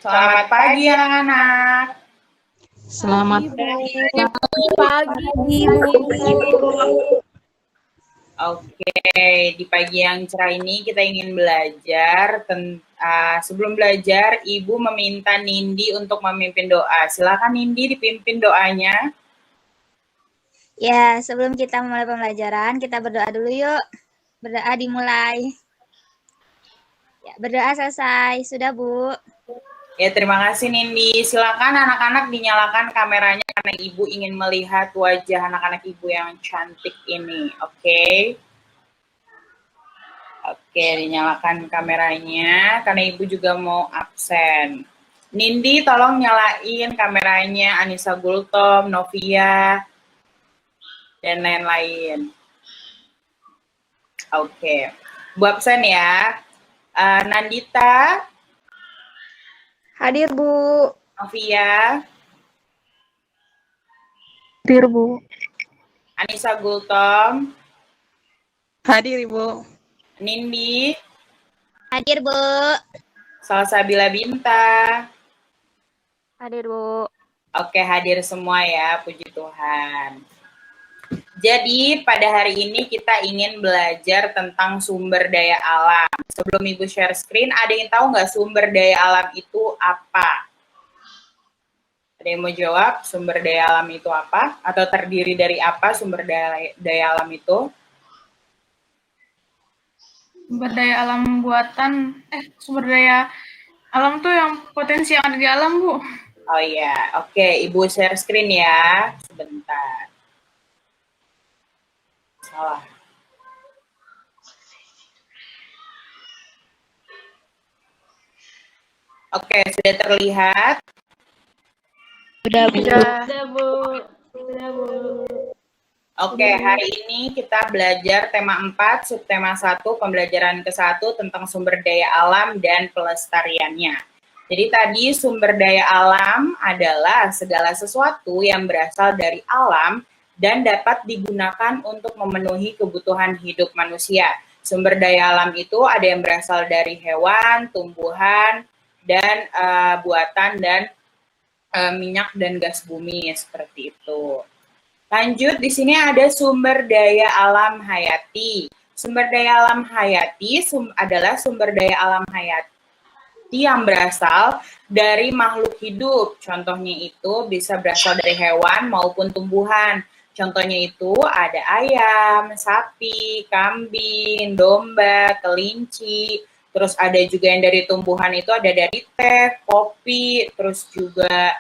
Selamat pagi anak-anak. Selamat pagi, Bu. Oke, di pagi yang cerah ini kita ingin belajar. Sebelum belajar, Ibu meminta Nindi untuk memimpin doa. Silakan Nindi dipimpin doanya. Ya, sebelum kita mulai pembelajaran, kita berdoa dulu yuk. Berdoa dimulai. Ya, berdoa selesai. Sudah, Bu. Ya, terima kasih Nindi. Silakan anak-anak dinyalakan kameranya karena Ibu ingin melihat wajah anak-anak Ibu yang cantik ini. Oke. Oke, dinyalakan kameranya karena Ibu juga mau absen. Nindi tolong nyalain kameranya, Anissa Gultom, Novia, dan lain-lain. Oke, Bu absen ya. Nandita. Hadir, Bu. Novia. hadir, Bu. Anissa Gultom. Hadir, Ibu. Nindi. Hadir, Bu. Salsabila Binta. Hadir, Bu. Oke, hadir semua ya, puji Tuhan. Jadi pada hari ini kita ingin belajar tentang sumber daya alam. Sebelum Ibu share screen, ada yang tahu nggak sumber daya alam itu apa? Ada yang mau jawab sumber daya alam itu apa? Atau terdiri dari apa sumber daya alam itu? Sumber daya alam buatan, sumber daya alam tuh yang potensi yang ada di alam, Bu. Oh iya, oke. Ibu share screen ya, sebentar. Salah. Oke, sudah terlihat? Sudah, Bu. Sudah, Bu. Oke, hari ini kita belajar tema 4, subtema 1, pembelajaran ke-1 tentang sumber daya alam dan pelestariannya. Jadi tadi sumber daya alam adalah segala sesuatu yang berasal dari alam dan dapat digunakan untuk memenuhi kebutuhan hidup manusia. Sumber daya alam itu ada yang berasal dari hewan, tumbuhan, dan buatan dan minyak dan gas bumi seperti itu. Lanjut, di sini ada sumber daya alam hayati. Sumber daya alam hayati adalah sumber daya alam hayati yang berasal dari makhluk hidup. Contohnya itu bisa berasal dari hewan maupun tumbuhan. Contohnya itu ada ayam, sapi, kambing, domba, kelinci. Terus ada juga yang dari tumbuhan itu ada dari teh, kopi, terus juga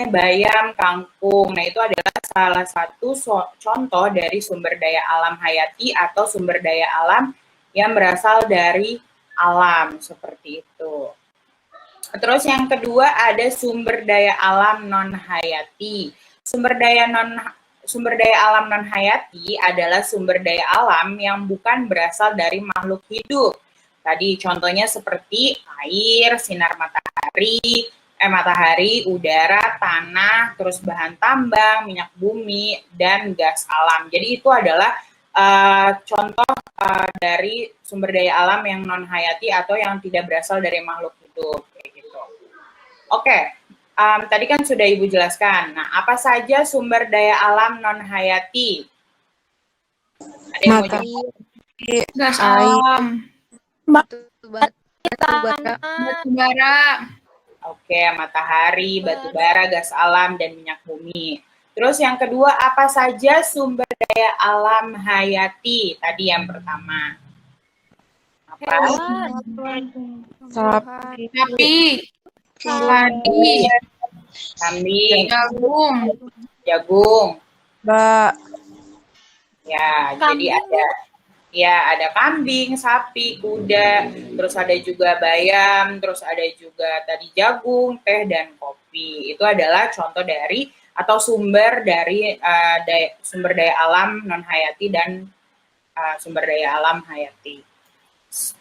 bayam, kangkung. Nah, itu adalah salah satu contoh dari sumber daya alam hayati atau sumber daya alam yang berasal dari alam, seperti itu. Terus yang kedua ada sumber daya alam non hayati. Sumber daya alam non hayati adalah sumber daya alam yang bukan berasal dari makhluk hidup. Tadi contohnya seperti air, sinar matahari, udara, tanah, terus bahan tambang, minyak bumi, dan gas alam. Jadi itu adalah contoh dari sumber daya alam yang non hayati atau yang tidak berasal dari makhluk hidup. Kayak gitu. Oke, tadi kan sudah Ibu jelaskan. Nah, apa saja sumber daya alam non hayati? Ada yang mau jawab? Gas alam, Batu bara. Oke, matahari, batu bara, gas alam, dan minyak bumi. Terus yang kedua, apa saja sumber daya alam hayati? Tadi yang pertama. Apa? Sapi, padi, Kambing, jagung, Mbak. Ya, kambing. Jadi ada kambing, sapi, kuda, terus ada juga bayam, terus ada juga tadi jagung, teh, dan kopi. Itu adalah contoh dari atau sumber dari sumber daya alam non hayati dan sumber daya alam hayati.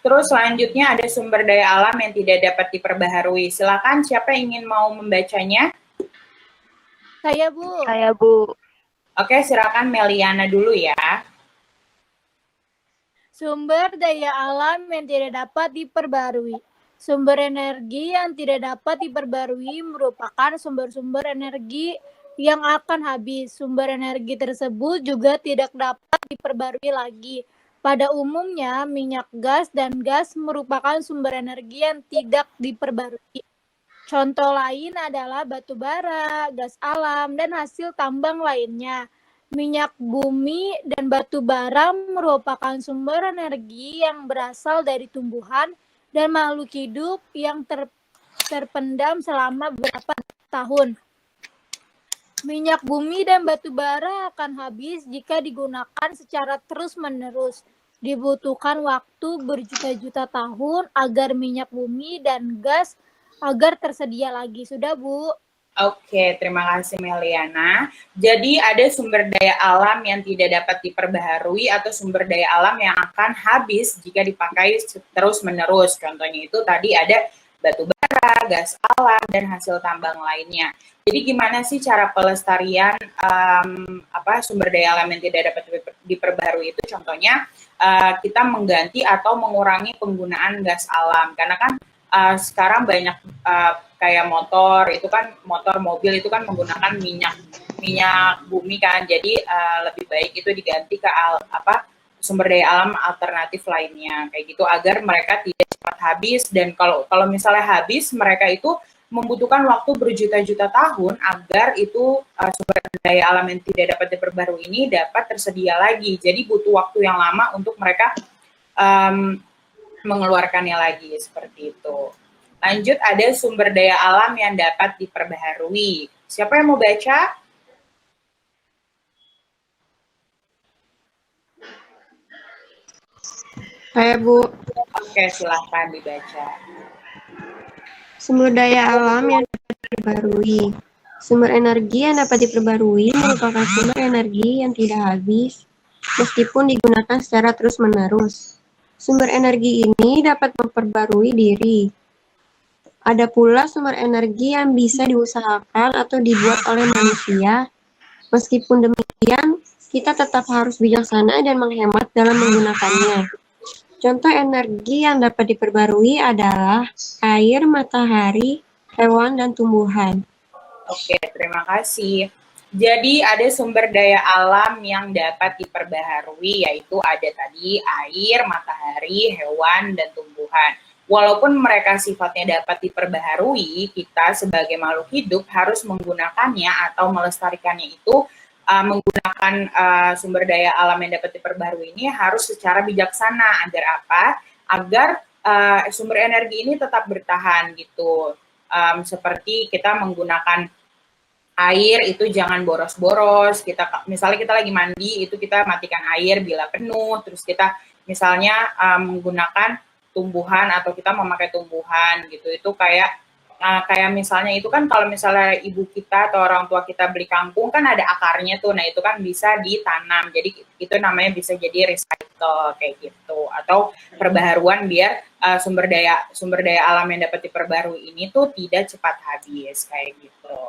Terus selanjutnya ada sumber daya alam yang tidak dapat diperbaharui. Silakan siapa yang ingin mau membacanya? Saya, Bu. Saya, Bu. Oke, silakan Meliana dulu ya. Sumber daya alam yang tidak dapat diperbarui. Sumber energi yang tidak dapat diperbarui merupakan sumber-sumber energi yang akan habis. Sumber energi tersebut juga tidak dapat diperbarui lagi. Pada umumnya, minyak gas dan gas merupakan sumber energi yang tidak diperbarui. Contoh lain adalah batu bara, gas alam, dan hasil tambang lainnya. Minyak bumi dan batu bara merupakan sumber energi yang berasal dari tumbuhan dan makhluk hidup yang terpendam selama beberapa tahun. Minyak bumi dan batu bara akan habis jika digunakan secara terus-menerus. Dibutuhkan waktu berjuta-juta tahun agar minyak bumi dan gas agar tersedia lagi. Sudah, Bu? Oke, terima kasih Meliana. Jadi ada sumber daya alam yang tidak dapat diperbaharui atau sumber daya alam yang akan habis jika dipakai terus-menerus. Contohnya itu tadi ada batu bara, gas alam, dan hasil tambang lainnya. Jadi gimana sih cara pelestarian sumber daya alam yang tidak dapat diperbaharui itu? Contohnya kita mengganti atau mengurangi penggunaan gas alam, karena kan sekarang banyak kayak motor mobil itu kan menggunakan minyak bumi kan, jadi lebih baik itu diganti ke sumber daya alam alternatif lainnya kayak gitu agar mereka tidak cepat habis. Dan kalau misalnya habis, mereka itu membutuhkan waktu berjuta-juta tahun agar itu sumber daya alam yang tidak dapat diperbarui ini dapat tersedia lagi. Jadi butuh waktu yang lama untuk mereka mengeluarkannya lagi, seperti itu. Lanjut, ada sumber daya alam yang dapat diperbaharui. Siapa yang mau baca? Saya, Bu. Oke, silahkan dibaca. Sumber daya alam yang dapat diperbarui. Sumber energi yang dapat diperbarui merupakan sumber energi yang tidak habis meskipun digunakan secara terus-menerus. Sumber energi ini dapat memperbarui diri. Ada pula sumber energi yang bisa diusahakan atau dibuat oleh manusia. Meskipun demikian, kita tetap harus bijaksana dan menghemat dalam menggunakannya. Contoh energi yang dapat diperbarui adalah air, matahari, hewan, dan tumbuhan. Oke, terima kasih. Jadi ada sumber daya alam yang dapat diperbaharui, yaitu ada tadi air, matahari, hewan, dan tumbuhan. Walaupun mereka sifatnya dapat diperbaharui, kita sebagai makhluk hidup harus menggunakannya atau melestarikannya itu menggunakan sumber daya alam yang dapat diperbaharui ini harus secara bijaksana. Agar apa? Agar sumber energi ini tetap bertahan gitu. Seperti kita menggunakan air itu jangan boros-boros. Misalnya kita lagi mandi itu kita matikan air bila penuh. Terus kita misalnya menggunakan tumbuhan atau kita memakai tumbuhan gitu, itu kayak misalnya itu kan kalau misalnya ibu kita atau orang tua kita beli kangkung kan ada akarnya tuh, nah itu kan bisa ditanam, jadi itu namanya bisa jadi recycle kayak gitu, atau perbaharuan biar sumber daya alam yang dapat diperbarui ini tuh tidak cepat habis kayak gitu.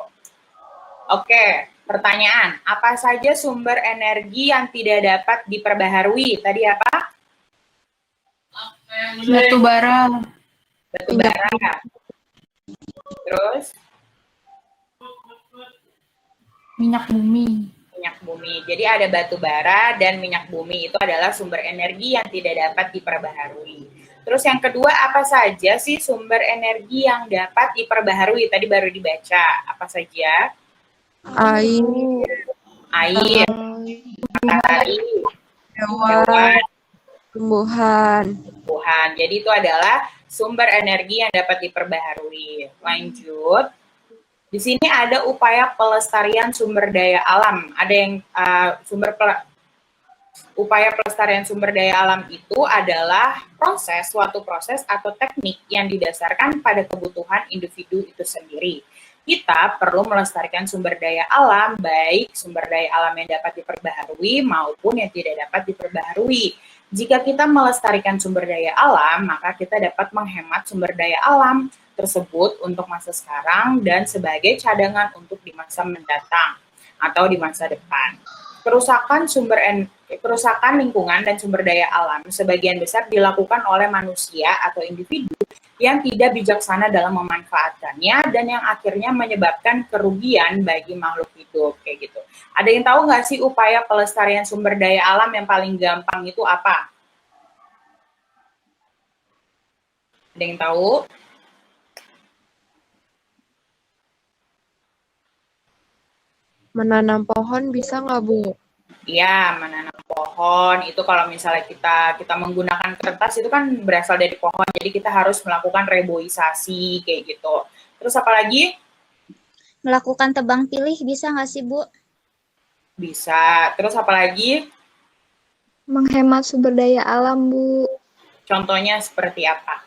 Oke, pertanyaan, apa saja sumber energi yang tidak dapat diperbaharui? Tadi apa? Batu bara. Batu bara. Terus? Minyak bumi. Minyak bumi. Jadi ada batu bara dan minyak bumi, itu adalah sumber energi yang tidak dapat diperbaharui. Terus yang kedua, apa saja sih sumber energi yang dapat diperbaharui? Tadi baru dibaca. Apa saja? Air, matahari, hewan, Tumbuhan. Jadi itu adalah sumber energi yang dapat diperbaharui. Lanjut. Di sini ada upaya pelestarian sumber daya alam. Ada yang upaya pelestarian sumber daya alam itu adalah suatu proses atau teknik yang didasarkan pada kebutuhan individu itu sendiri. Kita perlu melestarikan sumber daya alam, baik sumber daya alam yang dapat diperbaharui maupun yang tidak dapat diperbaharui. Jika kita melestarikan sumber daya alam, maka kita dapat menghemat sumber daya alam tersebut untuk masa sekarang dan sebagai cadangan untuk di masa mendatang atau di masa depan. Kerusakan lingkungan dan sumber daya alam sebagian besar dilakukan oleh manusia atau individu yang tidak bijaksana dalam memanfaatkannya dan yang akhirnya menyebabkan kerugian bagi makhluk hidup kayak gitu. Ada yang tahu nggak sih upaya pelestarian sumber daya alam yang paling gampang itu apa? Ada yang tahu? Menanam pohon bisa nggak, Bu? Iya, menanam pohon itu kalau misalnya kita menggunakan kertas itu kan berasal dari pohon, jadi kita harus melakukan reboisasi kayak gitu. Terus apa lagi? Melakukan tebang pilih bisa nggak sih, Bu? Bisa. Terus apa lagi? Menghemat sumber daya alam, Bu. Contohnya seperti apa?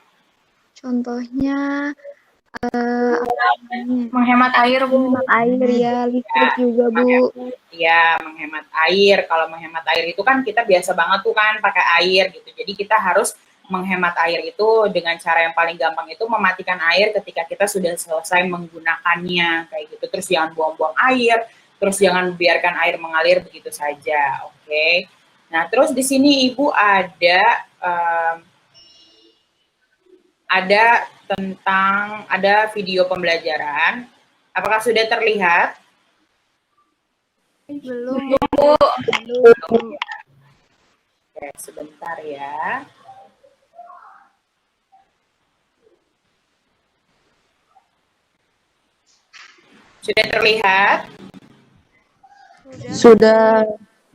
Contohnya Menghemat air, Bu. menghemat air ya, listrik juga, Bu. Iya, menghemat air. Kalau menghemat air itu kan kita biasa banget tuh kan pakai air gitu. Jadi kita harus menghemat air itu dengan cara yang paling gampang itu mematikan air ketika kita sudah selesai menggunakannya kayak gitu. Terus jangan buang-buang air, terus jangan biarkan air mengalir begitu saja. Oke. Nah, terus di sini Ibu ada video pembelajaran. Apakah sudah terlihat? Belum. Oke, sebentar ya. Sudah terlihat? Sudah.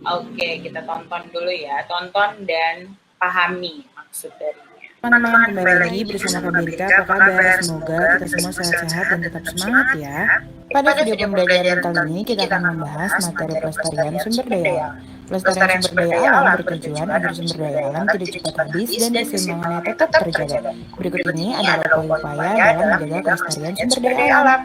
Oke, kita tonton dulu ya. Tonton dan pahami maksud darinya. Teman-teman, kembali lagi bersama Kak Berika. Apa kabar? Semoga kita semua sehat-sehat dan tetap semangat ya. Pada video pembelajaran kali ini kita akan membahas materi pelestarian sumber daya alam. Pelestarian sumber daya alam bertujuan agar sumber daya alam tidak cepat habis dan keseimbangannya tetap terjaga. Berikut ini adalah upaya dalam menjaga kelestarian sumber daya alam.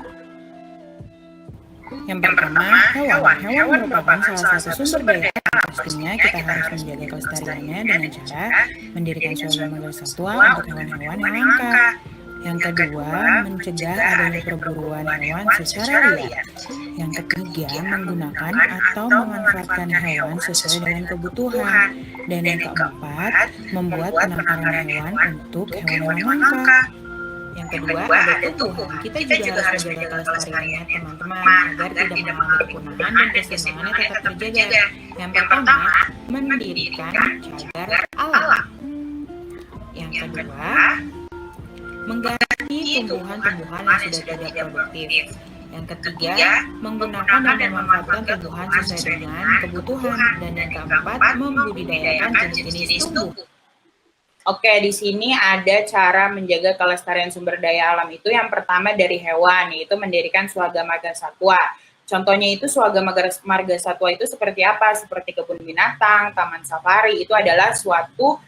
Yang pertama, hewan. Hewan merupakan salah satu sumber daya alam. Pastinya kita harus menjaga kelestariannya dengan cara mendirikan suatu marga satwa untuk hewan-hewan yang langka. Yang kedua, mencegah adanya perburuan hewan secara liar. Yang ketiga, menggunakan atau memanfaatkan hewan sesuai dengan kebutuhan. Dan yang keempat, membuat penangkaran hewan untuk hewan-hewan langka. Yang kedua, ada tumbuhan. Kita juga harus menjaga kelestariannya, teman-teman, agar tidak mengalami kepunahan dan keseimbangannya tetap terjaga. Yang pertama, mendirikan cagar alam. Yang kedua, mengganti tumbuhan-tumbuhan yang sudah tidak produktif. Yang ketiga, menggunakan dan memanfaatkan tumbuhan sesuai dengan kebutuhan. Dan yang keempat, membudidayakan jenis-jenis tumbuh. Oke, di sini ada cara menjaga kelestarian sumber daya alam itu yang pertama dari hewan, yaitu mendirikan Swaga Marga Satwa. Contohnya itu Swaga Marga Satwa itu seperti apa? Seperti kebun binatang, taman safari, itu adalah suatu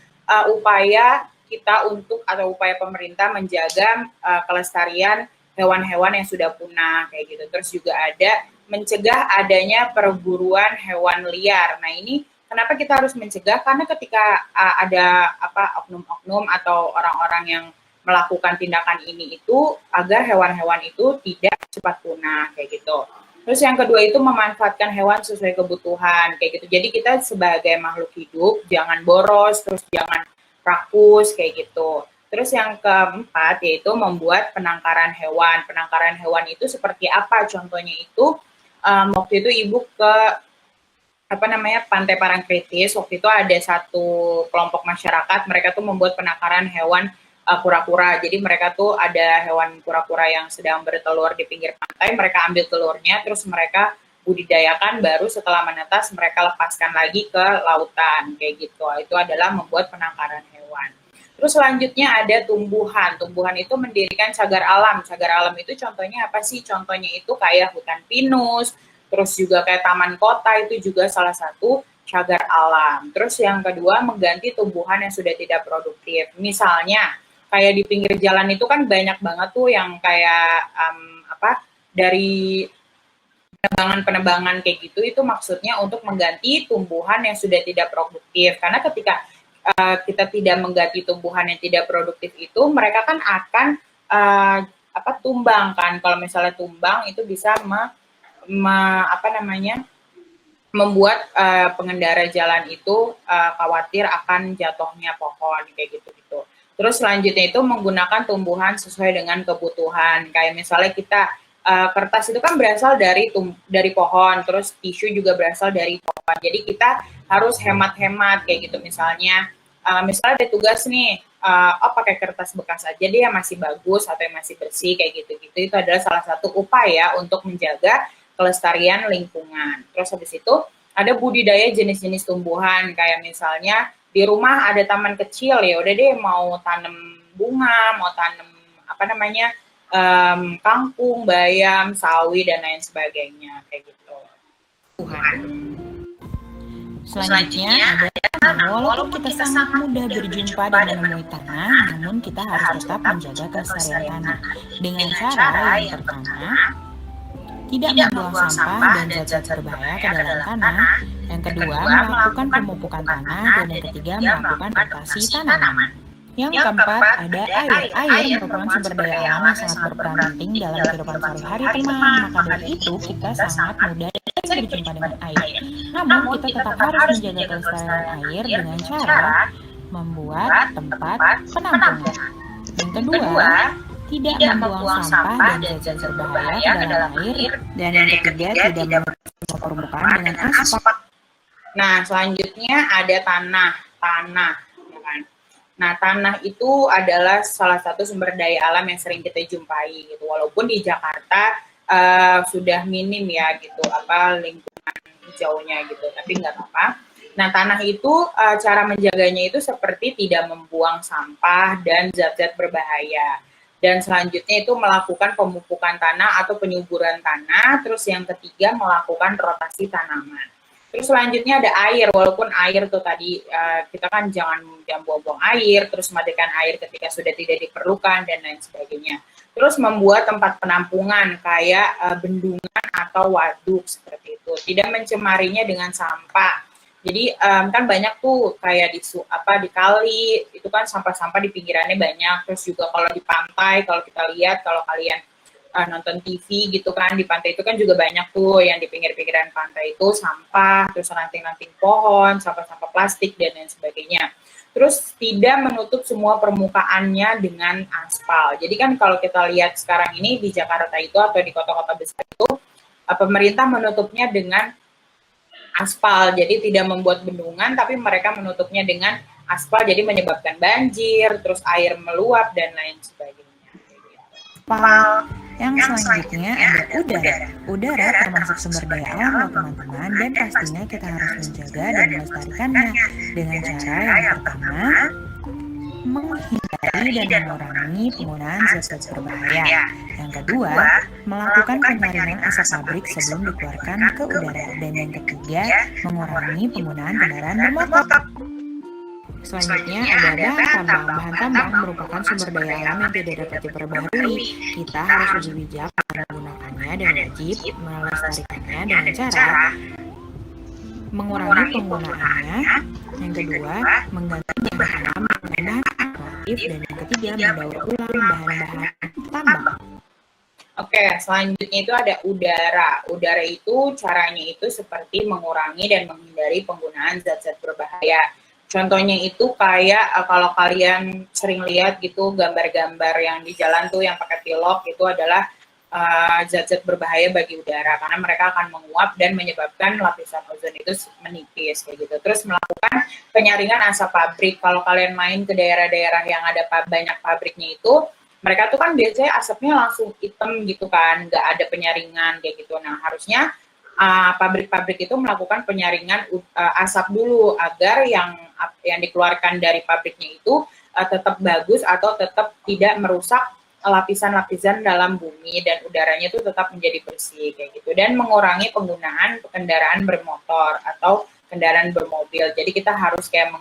upaya kita atau upaya pemerintah menjaga kelestarian hewan-hewan yang sudah punah kayak gitu. Terus juga ada mencegah adanya perburuan hewan liar. Nah, ini kenapa kita harus mencegah? Karena ketika ada oknum-oknum atau orang-orang yang melakukan tindakan ini itu agar hewan-hewan itu tidak cepat punah kayak gitu. Terus yang kedua itu memanfaatkan hewan sesuai kebutuhan kayak gitu. Jadi kita sebagai makhluk hidup jangan boros, terus jangan rakus kayak gitu. Terus yang keempat yaitu membuat penangkaran hewan. Penangkaran hewan itu seperti apa? Contohnya itu waktu itu Ibu ke Pantai Parangtritis. Waktu itu ada satu kelompok masyarakat, mereka tuh membuat penangkaran hewan kura-kura. Jadi mereka tuh ada hewan kura-kura yang sedang bertelur di pinggir pantai, mereka ambil telurnya, terus mereka budidayakan, baru setelah menetas mereka lepaskan lagi ke lautan kayak gitu. Itu adalah membuat penangkaran hewan. Terus selanjutnya ada tumbuhan. Tumbuhan itu mendirikan cagar alam. Cagar alam itu contohnya apa sih? Contohnya itu kayak hutan pinus, terus juga kayak taman kota, itu juga salah satu cagar alam. Terus yang kedua, mengganti tumbuhan yang sudah tidak produktif. Misalnya, kayak di pinggir jalan itu kan banyak banget tuh yang kayak dari penebangan kayak gitu, itu maksudnya untuk mengganti tumbuhan yang sudah tidak produktif. Karena ketika kita tidak mengganti tumbuhan yang tidak produktif itu, mereka kan akan tumbang kan. Kalau misalnya tumbang itu bisa membuat pengendara jalan itu khawatir akan jatuhnya pohon kayak gitu. Terus selanjutnya itu menggunakan tumbuhan sesuai dengan kebutuhan. Kayak misalnya kita kertas itu kan berasal dari pohon, terus tisu juga berasal dari pohon. Jadi kita harus hemat-hemat kayak gitu. Misalnya ada tugas nih, pakai kertas bekas aja deh yang masih bagus atau yang masih bersih kayak gitu-gitu. Itu adalah salah satu upaya untuk menjaga kelestarian lingkungan. Terus habis itu ada budidaya jenis-jenis tumbuhan, kayak misalnya di rumah ada taman kecil, ya udah deh mau tanam bunga, mau tanam kangkung, bayam, sawi dan lain sebagainya kayak gitu. Selanjutnya ada, walaupun kita sangat mudah berjumpa dan menemui tanah, namun kita harus tetap menjaga kelestarian tanah dengan cara yang pertama, tidak membuang sampah dan zat-zat berbahaya ke dalam tanah. Yang kedua, melakukan pemupukan tanah. Dan yang ketiga, melakukan rotasi tanaman. Yang keempat, ada air. Air merupakan sumber daya alam yang sangat berperan penting dalam kehidupan sehari-hari teman. Maka dari itu, kita sangat mudah berjumpa dengan air. Namun, kita tetap harus menjaga kelestarian air dengan cara membuat tempat penampungan. Yang kedua, tidak membuang sampah dan zat-zat berbahaya ke dalam air. Dan yang ketiga, tidak menutup permukaan dengan aspal. Nah, selanjutnya ada tanah. Ya kan? Nah, tanah itu adalah salah satu sumber daya alam yang sering kita jumpai gitu. Walaupun di Jakarta sudah minim ya gitu lingkungan hijaunya gitu, tapi nggak apa-apa. Nah, tanah itu cara menjaganya itu seperti tidak membuang sampah dan zat-zat berbahaya. Dan selanjutnya itu melakukan pemupukan tanah atau penyuburan tanah. Terus yang ketiga melakukan rotasi tanaman. Terus selanjutnya ada air. Walaupun air tuh tadi kita kan jangan buang-buang air, terus matikan air ketika sudah tidak diperlukan dan lain sebagainya. Terus membuat tempat penampungan kayak bendungan atau waduk seperti itu. Tidak mencemarinya dengan sampah. Jadi kan banyak tuh kayak di kali itu kan sampah-sampah di pinggirannya banyak. Terus juga kalau di pantai, kalau kita lihat, kalau kalian nonton TV gitu kan, di pantai itu kan juga banyak tuh yang di pinggir-pinggiran pantai itu sampah, terus ranting-ranting pohon, sampah-sampah plastik dan lain sebagainya. Terus tidak menutup semua permukaannya dengan aspal. Jadi kan kalau kita lihat sekarang ini di Jakarta itu atau di kota-kota besar itu pemerintah menutupnya dengan aspal, jadi tidak membuat bendungan, tapi mereka menutupnya dengan aspal, jadi menyebabkan banjir, terus air meluap, dan lain sebagainya. Yang selanjutnya ada udara. Udara termasuk sumber daya alam loh teman-teman, dan pastinya kita harus menjaga dan melestarikannya dengan cara yang pertama, menghindari dan mengurangi penggunaan zat-zat berbahaya. Yang kedua, melakukan penyaringan asap pabrik sebelum dikeluarkan ke udara. Dan yang ketiga, mengurangi penggunaan kendaraan bermotor. Selanjutnya ada bahan tambang. Bahan tambang merupakan sumber daya alam yang tidak dapat diperbaharui. Kita harus lebih bijak menggunakannya dan wajib melestarikannya dengan cara mengurangi penggunaannya. Yang kedua, mengganti bahan alam dengan bahan alternatif. Dan yang ketiga, mendaur ulang bahan-bahan tambang. Oke, selanjutnya itu ada udara. Udara itu caranya itu seperti mengurangi dan menghindari penggunaan zat-zat berbahaya. Contohnya itu kayak kalau kalian sering lihat gitu gambar-gambar yang di jalan tuh yang pakai pilok itu adalah zat-zat berbahaya bagi udara karena mereka akan menguap dan menyebabkan lapisan ozon itu menipis kayak gitu. Terus melakukan penyaringan asap pabrik. Kalau kalian main ke daerah-daerah yang ada banyak pabriknya itu, mereka tuh kan biasanya asapnya langsung hitam gitu kan, nggak ada penyaringan kayak gitu. Nah, harusnya pabrik-pabrik itu melakukan penyaringan asap dulu agar yang dikeluarkan dari pabriknya itu tetap bagus atau tetap tidak merusak lapisan-lapisan dalam bumi dan udaranya itu tetap menjadi bersih kayak gitu. Dan mengurangi penggunaan kendaraan bermotor atau kendaraan bermobil. Jadi kita harus kayak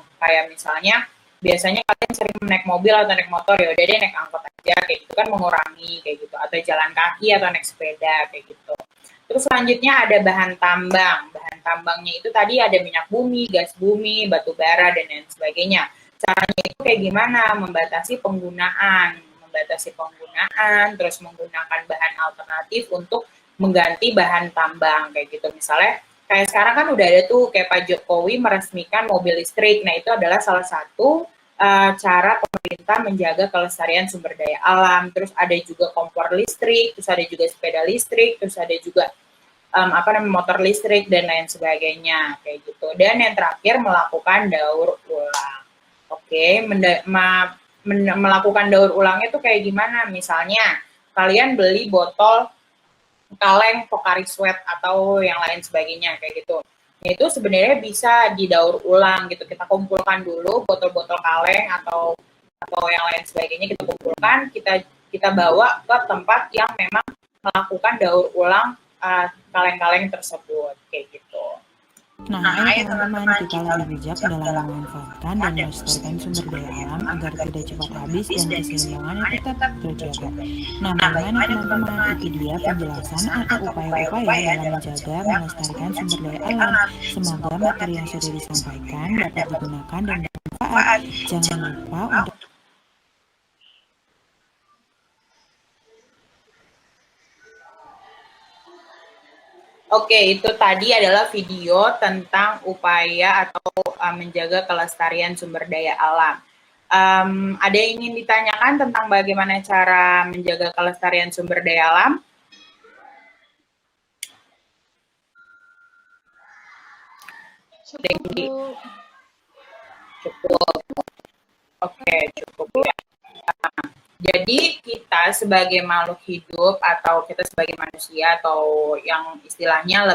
misalnya biasanya kalian sering naik mobil atau naik motor, ya udah deh naik angkot aja kayak gitu kan, mengurangi kayak gitu, atau jalan kaki atau naik sepeda kayak gitu. Terus selanjutnya ada bahan tambang. Bahan tambangnya itu tadi ada minyak bumi, gas bumi, batu bara dan lain sebagainya. Caranya itu kayak gimana? Membatasi penggunaan, terus menggunakan bahan alternatif untuk mengganti bahan tambang kayak gitu. Misalnya kayak sekarang kan udah ada tuh kayak Pak Jokowi meresmikan mobil listrik. Nah, itu adalah salah satu cara pemerintah menjaga kelestarian sumber daya alam. Terus ada juga kompor listrik, terus ada juga sepeda listrik, terus ada juga motor listrik dan lain sebagainya kayak gitu. Dan yang terakhir melakukan daur ulang. Oke, melakukan daur ulangnya tuh kayak gimana? Misalnya kalian beli botol kaleng Pocari Sweat atau yang lain sebagainya kayak gitu. Itu sebenarnya bisa didaur ulang gitu. Kita kumpulkan dulu botol-botol kaleng atau yang lain sebagainya, kita kumpulkan, kita bawa ke tempat yang memang melakukan daur ulang kaleng-kaleng tersebut kayak gitu. Nah, ayo teman-teman, kita lebih bijak dalam memanfaatkan dan melestarikan sumber daya alam agar tidak cepat habis dan keseimbangannya tetap terjaga. Nah, bagaimana teman-teman? Itu dia penjelasan atau upaya-upaya dalam menjaga melestarikan sumber daya alam. Semoga materi yang sudah disampaikan dapat digunakan dan bermanfaat. Jangan lupa untuk Oke, itu tadi adalah video tentang upaya atau menjaga kelestarian sumber daya alam. Ada yang ingin ditanyakan tentang bagaimana cara menjaga kelestarian sumber daya alam? Cukup. Oke, cukup ya. Jadi kita sebagai makhluk hidup atau kita sebagai manusia atau yang istilahnya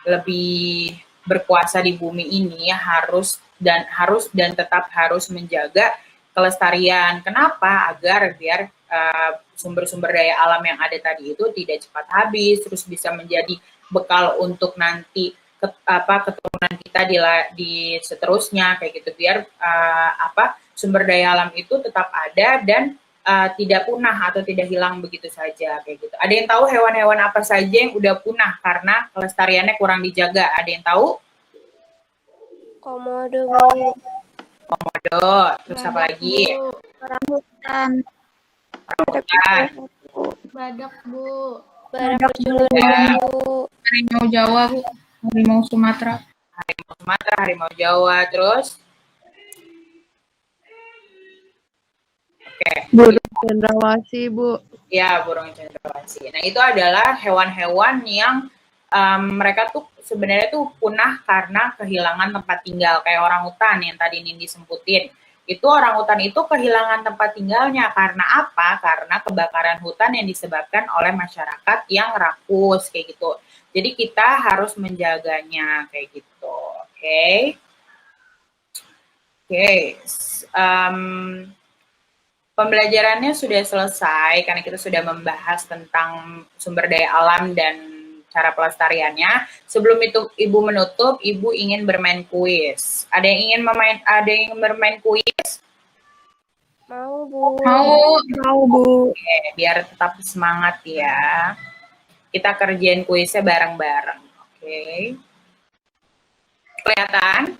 lebih berkuasa di bumi ini harus dan tetap harus menjaga kelestarian. Kenapa? Agar biar sumber-sumber daya alam yang ada tadi itu tidak cepat habis, terus bisa menjadi bekal untuk nanti keturunan kita di seterusnya kayak gitu, biar sumber daya alam itu tetap ada dan tidak punah atau tidak hilang begitu saja kayak gitu. Ada yang tahu hewan-hewan apa saja yang udah punah karena kelestariannya kurang dijaga? Ada yang tahu? Komodo, terus apa lagi? Orangutan. Badak, Bu. Badak Harimau Jawa, Bu. Harimau Sumatera. Harimau Jawa, terus? Oke. burung cendrawasih, Bu. Ya, burung cendrawasih. Nah, itu adalah hewan-hewan yang mereka tuh sebenarnya tuh punah karena kehilangan tempat tinggal. Kayak orangutan yang tadi Nindi sebutin. Itu orangutan itu kehilangan tempat tinggalnya karena apa? Karena kebakaran hutan yang disebabkan oleh masyarakat yang rakus kayak gitu. Jadi kita harus menjaganya kayak gitu. Oke. Pembelajarannya sudah selesai karena kita sudah membahas tentang sumber daya alam dan cara pelestariannya. Sebelum itu Ibu menutup, Ibu ingin bermain kuis. Ada yang ingin bermain kuis? Mau, Bu. Mau, Bu. Oke, biar tetap semangat ya. Kita kerjain kuisnya bareng-bareng. Oke. Kelihatan?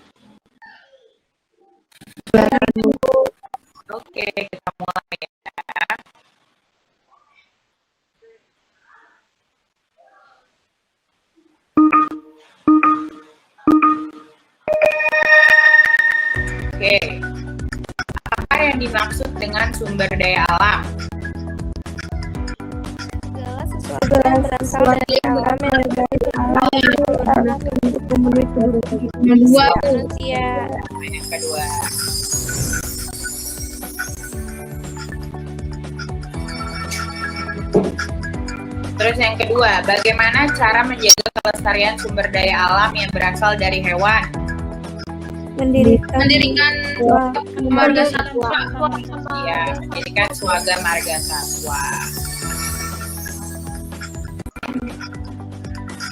Oke, kita mulai ya. Oke. Apa yang dimaksud dengan sumber daya alam? Segala sesuatu yang berasal dari alam yang untuk memenuhi kebutuhan Kedua, Bu. manusia. Yang kedua. Terus yang kedua, bagaimana cara menjaga kelestarian sumber daya alam yang berasal dari hewan? Mendirikan marga satwa. Ya, mendirikan Swaga Marga Satwa.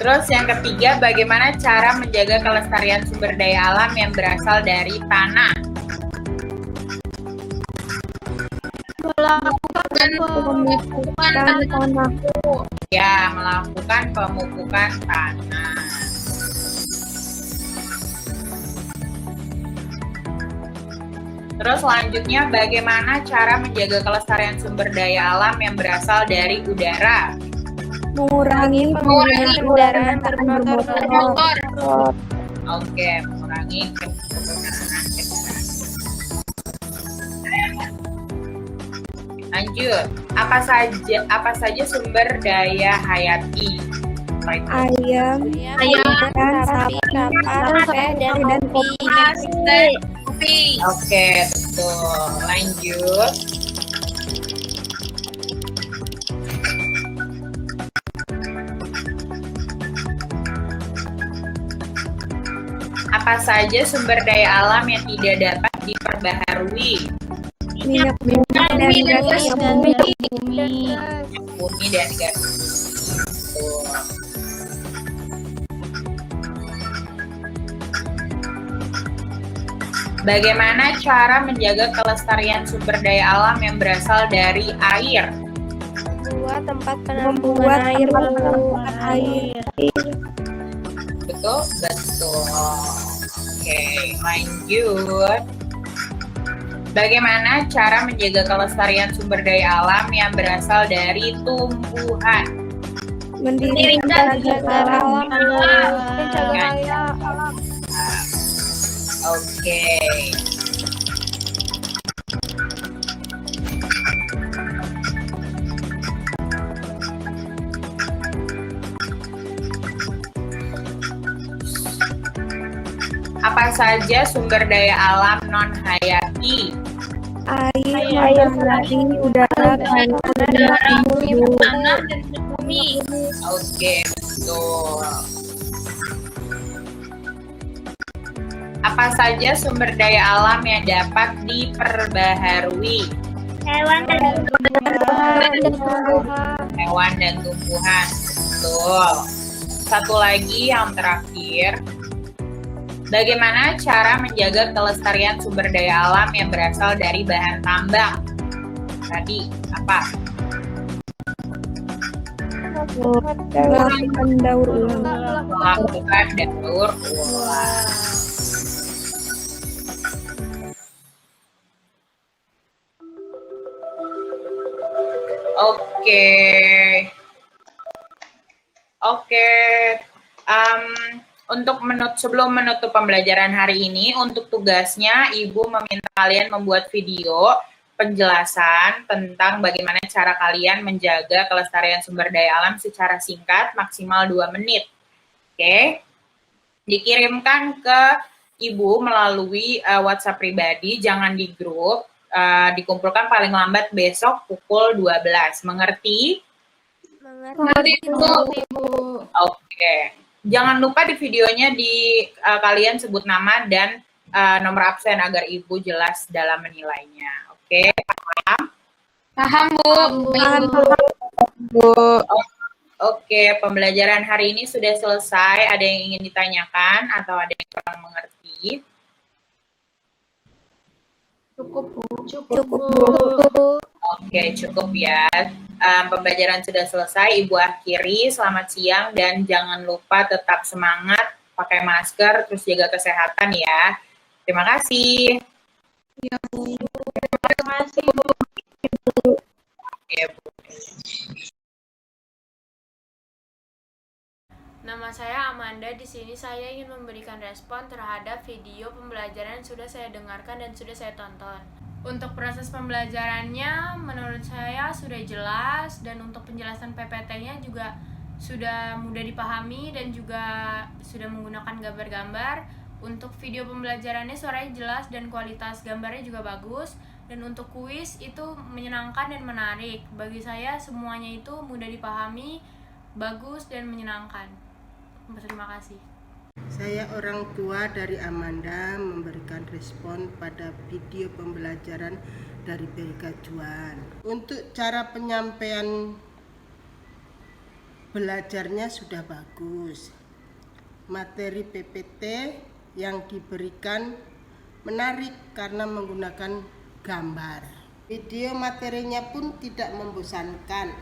Terus yang ketiga, bagaimana cara menjaga kelestarian sumber daya alam yang berasal dari tanah? Melakukan pemupukan tanah. Ya, melakukan pemupukan tanah. Terus selanjutnya, bagaimana cara menjaga kelestarian sumber daya alam yang berasal dari udara? mengurangi penggunaan kendaraan bermotor. Oke, mengurangi penggunaan kendaraan. Lanjut. Apa saja sumber daya hayati? Right. Ayam, ikan, sapi, kapal, dan kopi. Oke, betul. Lanjut. Apa saja sumber daya alam yang tidak dapat diperbaharui? Minyak bumi dan gas bumi. Bumi dan gas. Betul. Bagaimana cara menjaga kelestarian sumber daya alam yang berasal dari air? Membuat tempat penampungan air. Betul? Betul. Oke, lanjut. Bagaimana cara menjaga kelestarian sumber daya alam yang berasal dari tumbuhan? Mendirikan alam. Oke. Apa saja sumber daya alam non hayati? Air, udara, tanah, dan bumi. Oke, betul. Apa saja sumber daya alam yang dapat diperbaharui? Hewan dan Hewan dan tumbuhan. Betul. Satu lagi yang terakhir. Bagaimana cara menjaga kelestarian sumber daya alam yang berasal dari bahan tambang? Tadi apa? Melakukan daur ulang. Melakukan daur ulang. Oke. Sebelum menutup pembelajaran hari ini, untuk tugasnya Ibu meminta kalian membuat video penjelasan tentang bagaimana cara kalian menjaga kelestarian sumber daya alam secara singkat, maksimal 2 menit. Oke. Dikirimkan ke Ibu melalui WhatsApp pribadi, jangan di grup. Dikumpulkan paling lambat besok pukul 12. Mengerti? Mengerti, Bu. Oke. Jangan lupa di videonya kalian sebut nama dan nomor absen agar Ibu jelas dalam menilainya. Oke, paham? Paham, Bu. Oke, pembelajaran hari ini sudah selesai. Ada yang ingin ditanyakan atau ada yang kurang mengerti? Cukup, Bu. Oke, cukup ya. Pembelajaran sudah selesai, Ibu akhiri. Selamat siang dan jangan lupa tetap semangat, pakai masker, terus jaga kesehatan ya. Terima kasih. Terima kasih, Bu. Oke, Bu. Nama saya Amanda. Di sini saya ingin memberikan respon terhadap video pembelajaran yang sudah saya dengarkan dan sudah saya tonton. Untuk proses pembelajarannya menurut saya sudah jelas, dan untuk penjelasan PPT-nya juga sudah mudah dipahami dan juga sudah menggunakan gambar-gambar. Untuk video pembelajarannya suaranya jelas dan kualitas gambarnya juga bagus, dan untuk kuis itu menyenangkan dan menarik. Bagi saya semuanya itu mudah dipahami, bagus dan menyenangkan. Terima kasih. Saya orang tua dari Amanda memberikan respon pada video pembelajaran dari BK Juan. Untuk cara penyampaian belajarnya sudah bagus. Materi PPT yang diberikan menarik karena menggunakan gambar. Video materinya pun tidak membosankan.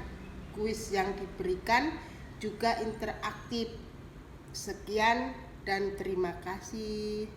Kuis yang diberikan juga interaktif. Sekian dan terima kasih.